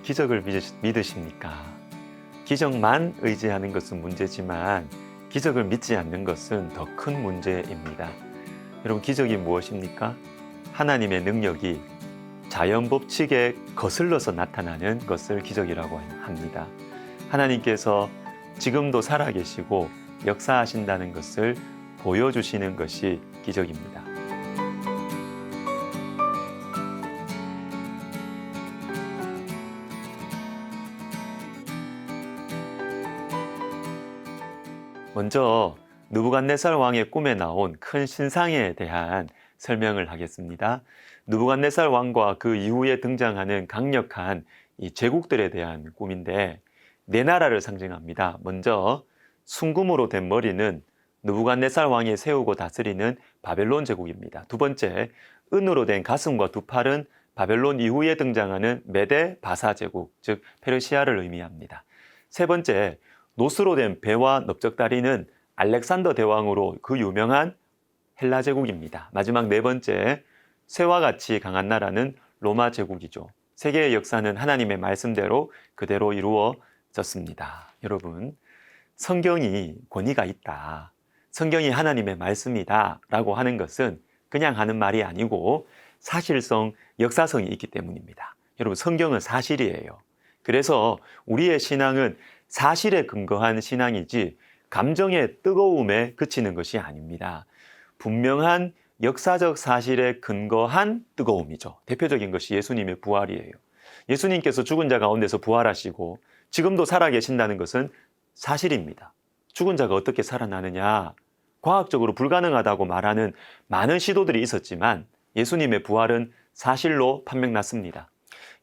기적을 믿으십니까? 기적만 의지하는 것은 문제지만 기적을 믿지 않는 것은 더 큰 문제입니다. 여러분, 기적이 무엇입니까? 하나님의 능력이 자연 법칙에 거슬러서 나타나는 것을 기적이라고 합니다. 하나님께서 지금도 살아계시고 역사하신다는 것을 보여주시는 것이 기적입니다. 먼저 느부갓네살 왕의 꿈에 나온 큰 신상에 대한 설명을 하겠습니다. 느부갓네살 왕과 그 이후에 등장하는 강력한 이 제국들에 대한 꿈인데 네 나라를 상징합니다. 먼저 순금으로 된 머리는 느부갓네살 왕이 세우고 다스리는 바벨론 제국입니다. 두 번째, 은으로 된 가슴과 두 팔은 바벨론 이후에 등장하는 메데 바사 제국, 즉 페르시아를 의미합니다. 세 번째, 노스로 된 배와 넓적다리는 알렉산더 대왕으로 그 유명한 헬라 제국입니다. 마지막 네 번째, 새와 같이 강한 나라는 로마 제국이죠. 세계의 역사는 하나님의 말씀대로 그대로 이루어졌습니다. 여러분, 성경이 권위가 있다, 성경이 하나님의 말씀이다 라고 하는 것은 그냥 하는 말이 아니고 사실성, 역사성이 있기 때문입니다. 여러분, 성경은 사실이에요. 그래서 우리의 신앙은 사실에 근거한 신앙이지 감정의 뜨거움에 그치는 것이 아닙니다. 분명한 역사적 사실에 근거한 뜨거움이죠. 대표적인 것이 예수님의 부활이에요. 예수님께서 죽은 자 가운데서 부활하시고 지금도 살아계신다는 것은 사실입니다. 죽은 자가 어떻게 살아나느냐? 과학적으로 불가능하다고 말하는 많은 시도들이 있었지만 예수님의 부활은 사실로 판명났습니다.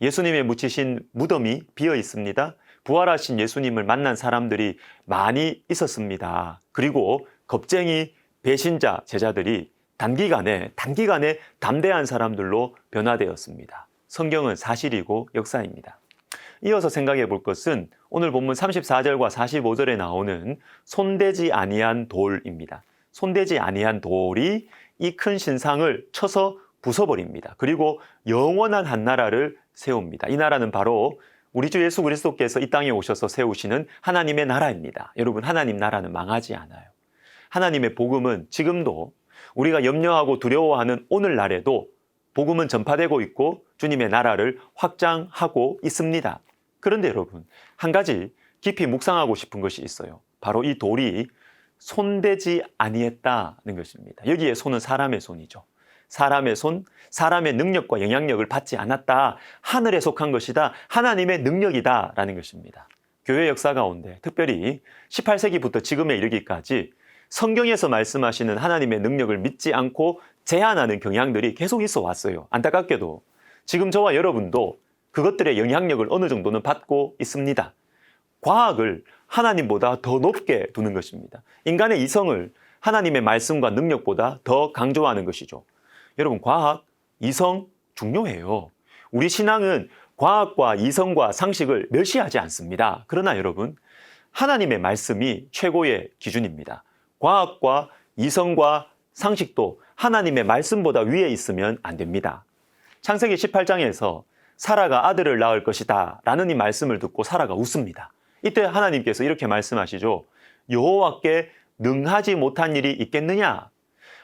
예수님의 묻히신 무덤이 비어 있습니다. 부활하신 예수님을 만난 사람들이 많이 있었습니다. 그리고 겁쟁이 배신자 제자들이 단기간에 담대한 사람들로 변화되었습니다. 성경은 사실이고 역사입니다. 이어서 생각해 볼 것은 오늘 본문 34절과 45절에 나오는 손대지 아니한 돌입니다. 손대지 아니한 돌이 이 큰 신상을 쳐서 부숴버립니다. 그리고 영원한 한 나라를 세웁니다. 이 나라는 바로 우리 주 예수 그리스도께서 이 땅에 오셔서 세우시는 하나님의 나라입니다. 여러분, 하나님 나라는 망하지 않아요. 하나님의 복음은 지금도 우리가 염려하고 두려워하는 오늘날에도 복음은 전파되고 있고 주님의 나라를 확장하고 있습니다. 그런데 여러분, 한 가지 깊이 묵상하고 싶은 것이 있어요. 바로 이 돌이 손대지 아니했다는 것입니다. 여기에 손은 사람의 손이죠. 사람의 손, 사람의 능력과 영향력을 받지 않았다. 하늘에 속한 것이다. 하나님의 능력이다 라는 것입니다. 교회 역사 가운데 특별히 18세기부터 지금에 이르기까지 성경에서 말씀하시는 하나님의 능력을 믿지 않고 제한하는 경향들이 계속 있어 왔어요. 안타깝게도 지금 저와 여러분도 그것들의 영향력을 어느 정도는 받고 있습니다. 과학을 하나님보다 더 높게 두는 것입니다. 인간의 이성을 하나님의 말씀과 능력보다 더 강조하는 것이죠. 여러분, 과학, 이성 중요해요. 우리 신앙은 과학과 이성과 상식을 멸시하지 않습니다. 그러나 여러분, 하나님의 말씀이 최고의 기준입니다. 과학과 이성과 상식도 하나님의 말씀보다 위에 있으면 안 됩니다. 창세기 18장에서 사라가 아들을 낳을 것이다 라는 이 말씀을 듣고 사라가 웃습니다. 이때 하나님께서 이렇게 말씀하시죠. 여호와께 능하지 못한 일이 있겠느냐?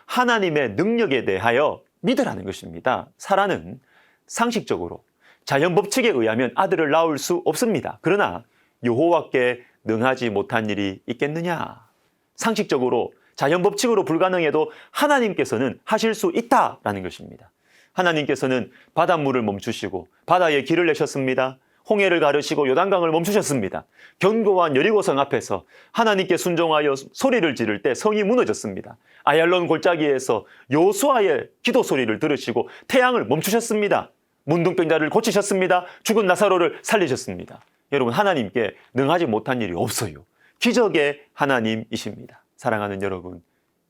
하나님의 능력에 대하여 믿으라는 것입니다. 사라는 상식적으로 자연 법칙에 의하면 아들을 낳을 수 없습니다. 그러나 여호와께 능하지 못한 일이 있겠느냐? 상식적으로 자연 법칙으로 불가능해도 하나님께서는 하실 수 있다라는 것입니다. 하나님께서는 바닷물을 멈추시고 바다에 길을 내셨습니다. 홍해를 가르시고 요단강을 멈추셨습니다. 견고한 여리고성 앞에서 하나님께 순종하여 소리를 지를 때 성이 무너졌습니다. 아얄론 골짜기에서 여호수아의 기도 소리를 들으시고 태양을 멈추셨습니다. 문둥병자를 고치셨습니다. 죽은 나사로를 살리셨습니다. 여러분, 하나님께 능하지 못한 일이 없어요. 기적의 하나님이십니다. 사랑하는 여러분,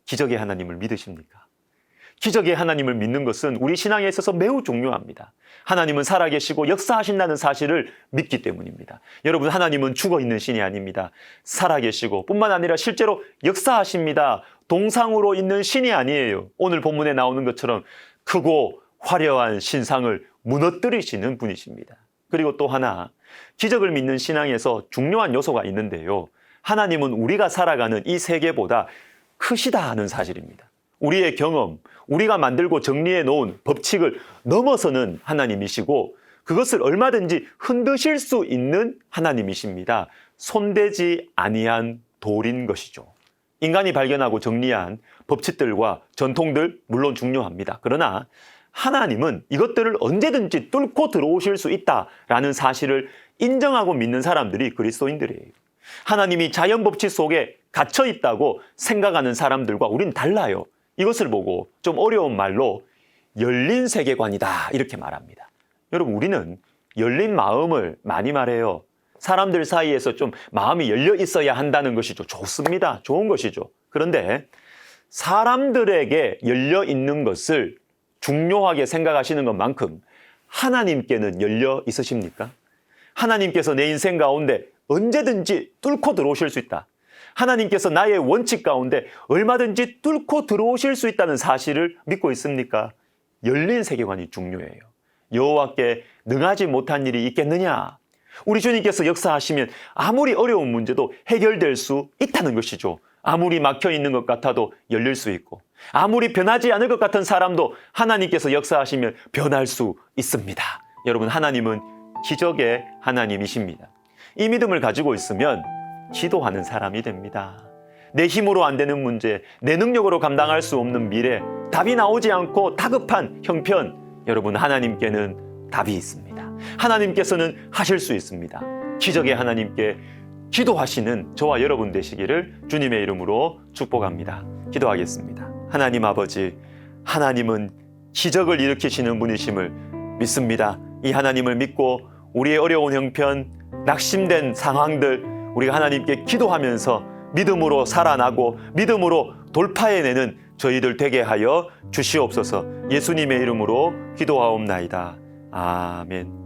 기적의 하나님을 믿으십니까? 기적의 하나님을 믿는 것은 우리 신앙에 있어서 매우 중요합니다. 하나님은 살아계시고 역사하신다는 사실을 믿기 때문입니다. 여러분, 하나님은 죽어있는 신이 아닙니다. 살아계시고 뿐만 아니라 실제로 역사하십니다. 동상으로 있는 신이 아니에요. 오늘 본문에 나오는 것처럼 크고 화려한 신상을 무너뜨리시는 분이십니다. 그리고 또 하나, 기적을 믿는 신앙에서 중요한 요소가 있는데요. 하나님은 우리가 살아가는 이 세계보다 크시다 하는 사실입니다. 우리의 경험, 우리가 만들고 정리해 놓은 법칙을 넘어서는 하나님이시고 그것을 얼마든지 흔드실 수 있는 하나님이십니다. 손대지 아니한 돌인 것이죠. 인간이 발견하고 정리한 법칙들과 전통들 물론 중요합니다. 그러나 하나님은 이것들을 언제든지 뚫고 들어오실 수 있다라는 사실을 인정하고 믿는 사람들이 그리스도인들이에요. 하나님이 자연 법칙 속에 갇혀 있다고 생각하는 사람들과 우린 달라요. 이것을 보고 좀 어려운 말로 열린 세계관이다 이렇게 말합니다. 여러분, 우리는 열린 마음을 많이 말해요. 사람들 사이에서 좀 마음이 열려 있어야 한다는 것이죠. 좋습니다. 좋은 것이죠. 그런데 사람들에게 열려 있는 것을 중요하게 생각하시는 것만큼 하나님께는 열려 있으십니까? 하나님께서 내 인생 가운데 언제든지 뚫고 들어오실 수 있다. 하나님께서 나의 원칙 가운데 얼마든지 뚫고 들어오실 수 있다는 사실을 믿고 있습니까? 열린 세계관이 중요해요. 여호와께 능하지 못한 일이 있겠느냐? 우리 주님께서 역사하시면 아무리 어려운 문제도 해결될 수 있다는 것이죠. 아무리 막혀 있는 것 같아도 열릴 수 있고, 아무리 변하지 않을 것 같은 사람도 하나님께서 역사하시면 변할 수 있습니다. 여러분, 하나님은 기적의 하나님이십니다. 이 믿음을 가지고 있으면 기도하는 사람이 됩니다. 내 힘으로 안 되는 문제, 내 능력으로 감당할 수 없는 미래, 답이 나오지 않고 다급한 형편, 여러분, 하나님께는 답이 있습니다. 하나님께서는 하실 수 있습니다. 기적의 하나님께 기도하시는 저와 여러분 되시기를 주님의 이름으로 축복합니다. 기도하겠습니다. 하나님 아버지, 하나님은 기적을 일으키시는 분이심을 믿습니다. 이 하나님을 믿고 우리의 어려운 형편, 낙심된 상황들 우리가 하나님께 기도하면서 믿음으로 살아나고 믿음으로 돌파해내는 저희들 되게 하여 주시옵소서. 예수님의 이름으로 기도하옵나이다. 아멘.